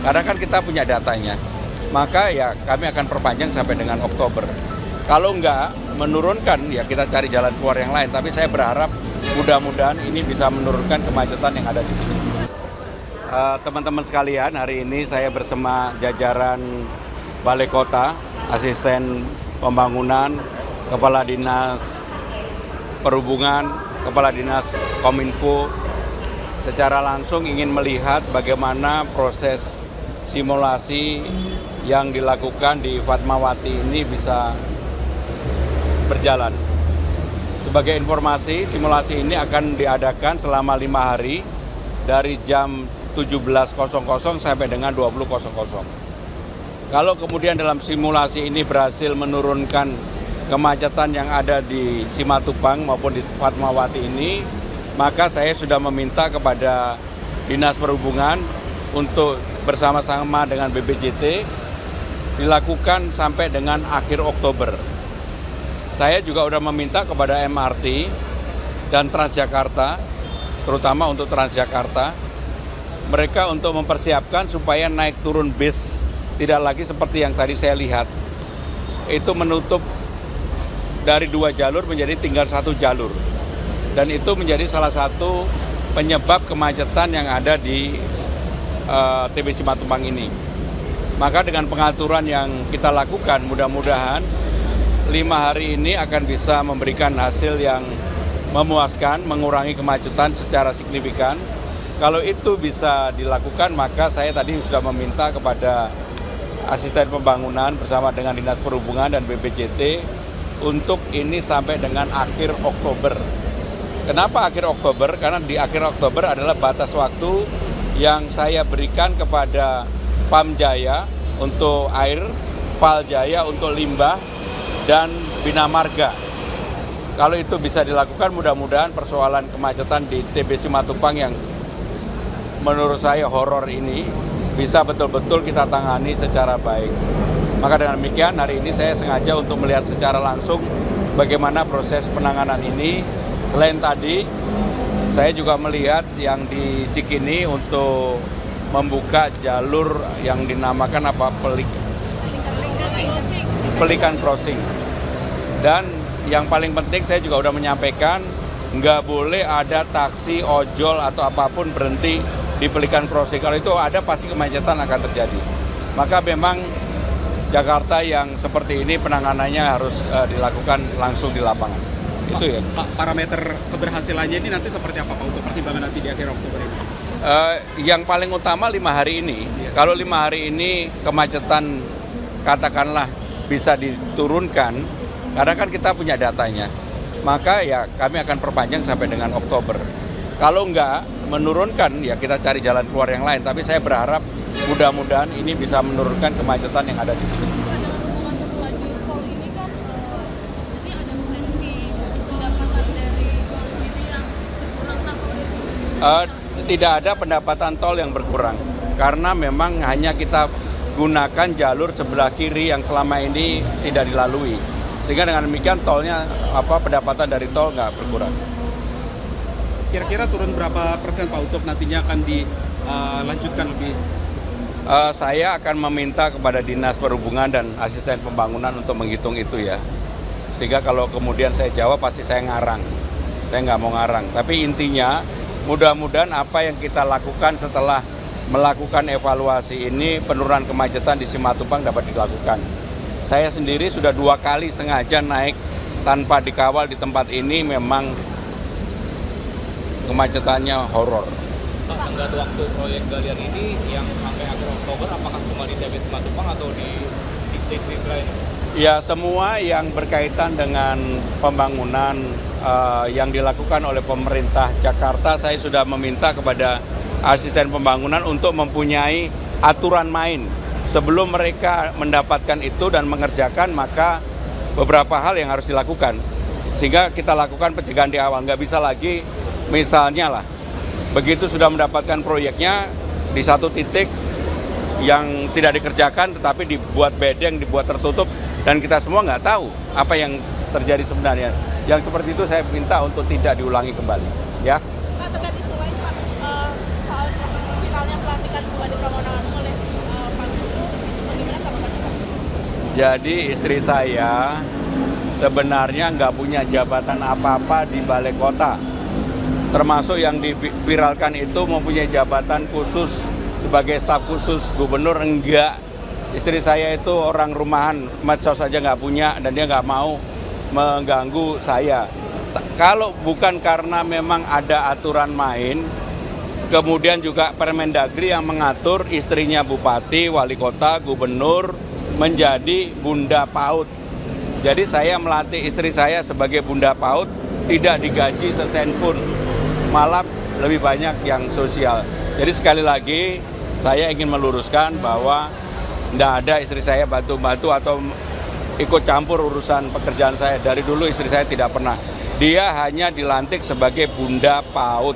Karena kan kita punya datanya. Maka ya kami akan perpanjang sampai dengan Oktober. Kalau enggak menurunkan ya kita cari jalan keluar yang lain. Tapi saya berharap mudah-mudahan ini bisa menurunkan kemacetan yang ada di sini. Teman-teman sekalian, hari ini saya bersama jajaran Balai Kota, Asisten Pembangunan, Kepala Dinas Perhubungan, Kepala Dinas Kominfo, secara langsung ingin melihat bagaimana proses simulasi yang dilakukan di Fatmawati ini bisa berjalan. Sebagai informasi, simulasi ini akan diadakan selama 5 hari dari jam 17.00 sampai dengan 20.00. Kalau kemudian dalam simulasi ini berhasil menurunkan kemacetan yang ada di Simatupang maupun di Fatmawati ini, maka saya sudah meminta kepada Dinas Perhubungan untuk bersama-sama dengan BPJT dilakukan sampai dengan akhir Oktober. Saya juga sudah meminta kepada MRT dan Transjakarta, terutama untuk Transjakarta, mereka untuk mempersiapkan supaya naik turun bis tidak lagi seperti yang tadi saya lihat. Itu menutup dari 2 jalur menjadi tinggal 1 jalur. Dan itu menjadi salah satu penyebab kemacetan yang ada di TB Simatupang ini. Maka dengan pengaturan yang kita lakukan, mudah-mudahan 5 hari ini akan bisa memberikan hasil yang memuaskan, mengurangi kemacetan secara signifikan. Kalau itu bisa dilakukan, maka saya tadi sudah meminta kepada Asisten Pembangunan bersama dengan Dinas Perhubungan dan BPJT untuk ini sampai dengan akhir Oktober. Kenapa akhir Oktober? Karena di akhir Oktober adalah batas waktu yang saya berikan kepada Pam Jaya untuk air, Pal Jaya untuk limbah, dan Bina Marga. Kalau itu bisa dilakukan, mudah-mudahan persoalan kemacetan di TB Simatupang yang menurut saya horor ini bisa betul-betul kita tangani secara baik. Maka dengan demikian hari ini saya sengaja untuk melihat secara langsung bagaimana proses penanganan ini. Selain tadi, saya juga melihat yang di Cikini untuk membuka jalur yang dinamakan Pelikan Crossing. Dan yang paling penting saya juga sudah menyampaikan nggak boleh ada taksi, ojol atau apapun berhenti di Pelikan Crossing. Kalau itu ada pasti kemacetan akan terjadi. Maka memang Jakarta yang seperti ini penanganannya harus dilakukan langsung di lapangan. Itu ya. Pak, parameter keberhasilannya ini nanti seperti apa Pak untuk pertimbangan nanti di akhir Oktober ini? Yang paling utama 5 hari ini. Kalau 5 hari ini kemacetan katakanlah bisa diturunkan, karena kan kita punya datanya, maka ya kami akan perpanjang sampai dengan Oktober. Kalau enggak menurunkan ya kita cari jalan keluar yang lain. Tapi saya berharap mudah-mudahan ini bisa menurunkan kemacetan yang ada di sini. Dengan hubungan satu lajur tol ini kan jadi ada potensi pendapatan dari tol sendiri yang berkurang lah kalau dari Tidak ada pendapatan tol yang berkurang karena memang hanya kita gunakan jalur sebelah kiri yang selama ini tidak dilalui. Sehingga dengan demikian tolnya pendapatan dari tol nggak berkurang. Kira-kira turun berapa persen Pak untuk nantinya akan dilanjutkan lebih? Saya akan meminta kepada Dinas Perhubungan dan Asisten Pembangunan untuk menghitung itu ya. Sehingga kalau kemudian saya jawab pasti saya ngarang. Saya nggak mau ngarang. Tapi intinya mudah-mudahan apa yang kita lakukan setelah melakukan evaluasi ini, penurunan kemacetan di Simatupang dapat dilakukan. Saya sendiri sudah 2 kali sengaja naik tanpa dikawal di tempat ini, memang kemacetannya horor. Pak, tenggat waktu proyek galian ini yang sampai akhir Oktober, apakah cuma di TB Simatupang atau di titik lain? Ya, semua yang berkaitan dengan pembangunan yang dilakukan oleh pemerintah Jakarta, saya sudah meminta kepada asisten pembangunan untuk mempunyai aturan main. Sebelum mereka mendapatkan itu dan mengerjakan, maka beberapa hal yang harus dilakukan. Sehingga kita lakukan pencegahan di awal. Nggak bisa lagi, misalnya lah, begitu sudah mendapatkan proyeknya di satu titik yang tidak dikerjakan, tetapi dibuat bedeng, dibuat tertutup, dan kita semua nggak tahu apa yang terjadi sebenarnya. Yang seperti itu saya minta untuk tidak diulangi kembali. Ya. Pak, terkait isu lain Pak, soal viralnya pelantikan Bupati Pramono oleh Jadi istri saya sebenarnya nggak punya jabatan apa-apa di balai kota. Termasuk yang diviralkan itu mempunyai jabatan khusus sebagai staf khusus gubernur, enggak. Istri saya itu orang rumahan, medsos saja nggak punya dan dia nggak mau mengganggu saya. Kalau bukan karena memang ada aturan main, kemudian juga Permendagri yang mengatur istrinya bupati, wali kota, gubernur menjadi bunda PAUD. Jadi saya melatih istri saya sebagai bunda PAUD, tidak digaji sesen pun, malah lebih banyak yang sosial. Jadi sekali lagi saya ingin meluruskan bahwa tidak ada istri saya bantu-bantu atau ikut campur urusan pekerjaan saya. Dari dulu istri saya tidak pernah. Dia hanya dilantik sebagai bunda PAUD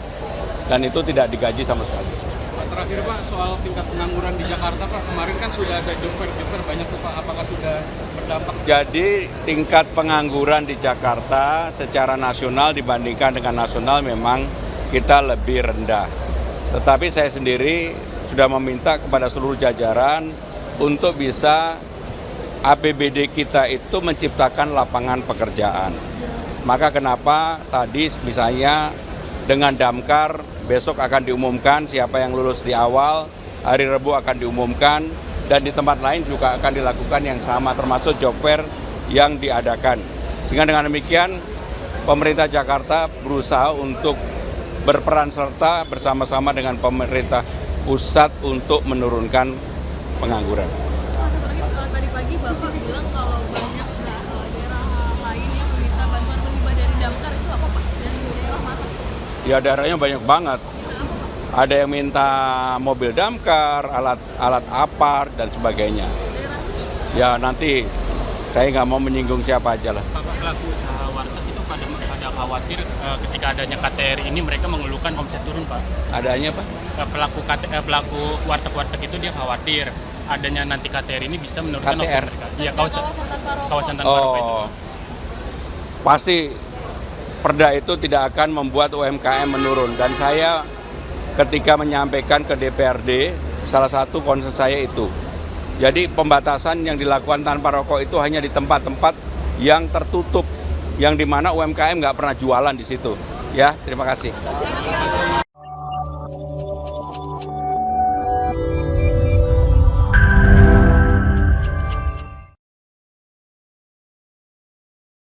dan itu tidak digaji sama sekali. Pak, terakhir Pak, soal tingkat pengangguran di Jakarta Pak, kemarin kan sudah ada job fair banyak tuh Pak, apakah sudah berdampak? Jadi tingkat pengangguran di Jakarta secara nasional dibandingkan dengan nasional memang kita lebih rendah. Tetapi saya sendiri sudah meminta kepada seluruh jajaran untuk bisa APBD kita itu menciptakan lapangan pekerjaan. Maka kenapa tadi misalnya dengan Damkar besok akan diumumkan siapa yang lulus di awal, hari Rabu akan diumumkan, dan di tempat lain juga akan dilakukan yang sama termasuk job fair yang diadakan. Sehingga dengan demikian pemerintah Jakarta berusaha untuk berperan serta bersama-sama dengan pemerintah pusat untuk menurunkan pengangguran. Satu lagi, tadi pagi Bapak bilang kalau banyak daerah lain yang meminta bantuan atau hibah dari Damkar, itu apa Pak? Dan daerah mana? Ya daerahnya banyak banget. Minta apa Pak? Ada yang minta mobil damkar, alat apar dan sebagainya. Daerah? Ya nanti saya nggak mau menyinggung siapa aja lah. Pak, pelaku usaha warteg itu pada khawatir ketika adanya KTR ini mereka mengeluhkan omset turun Pak. Adanya apa? Pelaku warteg-warteg itu dia khawatir adanya nanti KTR ini bisa menurunkan omset KTR? mereka. Iya, Kawasan tanpa rokok. kawasan tanpa rokok itu. Oh, pasti perda itu tidak akan membuat UMKM menurun. Dan saya ketika menyampaikan ke DPRD, salah satu concern saya itu. Jadi pembatasan yang dilakukan tanpa rokok itu hanya di tempat-tempat yang tertutup, yang dimana UMKM nggak pernah jualan di situ. Ya, terima kasih.